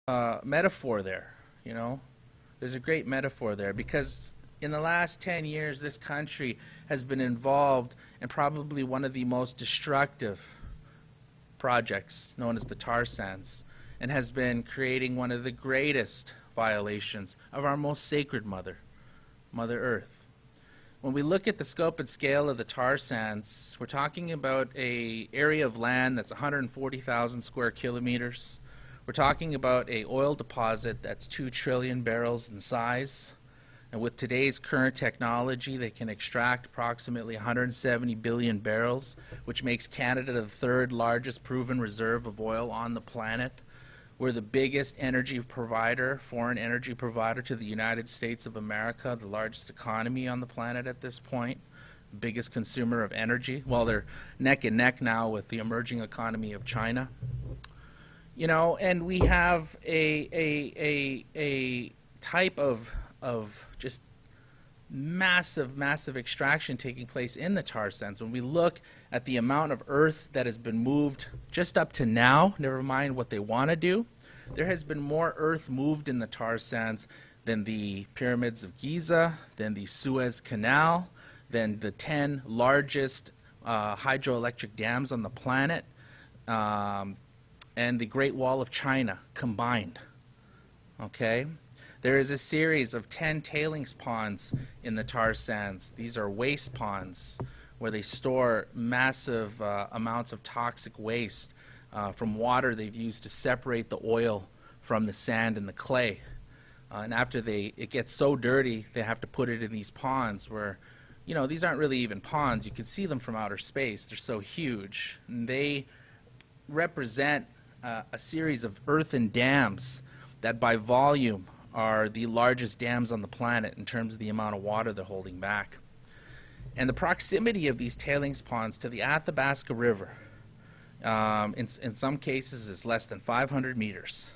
metaphor there, you know. There's a great metaphor there because in the last 10 years, this country has been involved in probably one of the most destructive projects known as the tar sands, and has been creating one of the greatest violations of our most sacred mother, Mother Earth. When we look at the scope and scale of the tar sands, we're talking about an area of land that's 140,000 square kilometers. We're talking about an oil deposit that's 2 trillion barrels in size. And with today's current technology, they can extract approximately 170 billion barrels, which makes Canada the 3rd largest proven reserve of oil on the planet. We're the biggest energy provider, foreign energy provider to the United States of America, the largest economy on the planet at this point, biggest consumer of energy. Well, they're neck and neck now with the emerging economy of China. You know, and we have a type of just massive extraction taking place in the tar sands. When we look at the amount of earth that has been moved just up to now, never mind what they want to do, there has been more earth moved in the tar sands than the pyramids of Giza, than the Suez Canal, than the 10 largest hydroelectric dams on the planet, and the Great Wall of China combined. Okay? There is a series of 10 tailings ponds in the tar sands. These are waste ponds where they store massive amounts of toxic waste from water they've used to separate the oil from the sand and the clay. And after it gets so dirty, they have to put it in these ponds where, you know, these aren't really even ponds. You can see them from outer space. They're so huge. And they represent a series of earthen dams that by volume are the largest dams on the planet in terms of the amount of water they're holding back. And the proximity of these tailings ponds to the Athabasca River, in some cases, is less than 500 meters.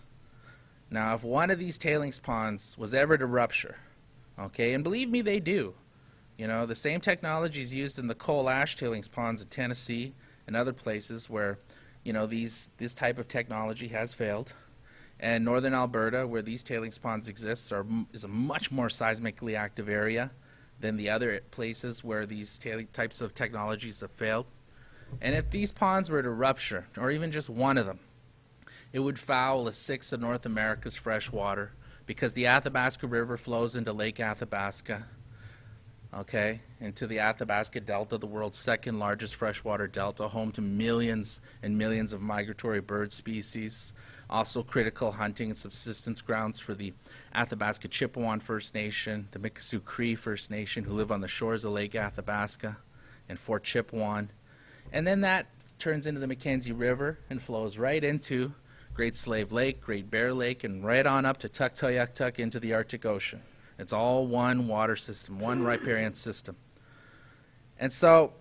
Now, if one of these tailings ponds was ever to rupture, okay, and believe me, they do. You know, the same technology is used in the coal ash tailings ponds in Tennessee and other places where, you know, this type of technology has failed. And northern Alberta, where these tailings ponds exist, is a much more seismically active area than the other places where these types of technologies have failed. And if these ponds were to rupture, or even just one of them, it would foul 1/6 of North America's fresh water because the Athabasca River flows into Lake Athabasca, okay, into the Athabasca Delta, the world's 2nd largest freshwater delta, home to millions and millions of migratory bird species. Also critical hunting and subsistence grounds for the Athabasca Chippewa First Nation, the Mikisew Cree First Nation, who live on the shores of Lake Athabasca and Fort Chippewa. And then that turns into the Mackenzie River and flows right into Great Slave Lake, Great Bear Lake, and right on up to Tuktoyaktuk into the Arctic Ocean. It's all one water system, one riparian system. And so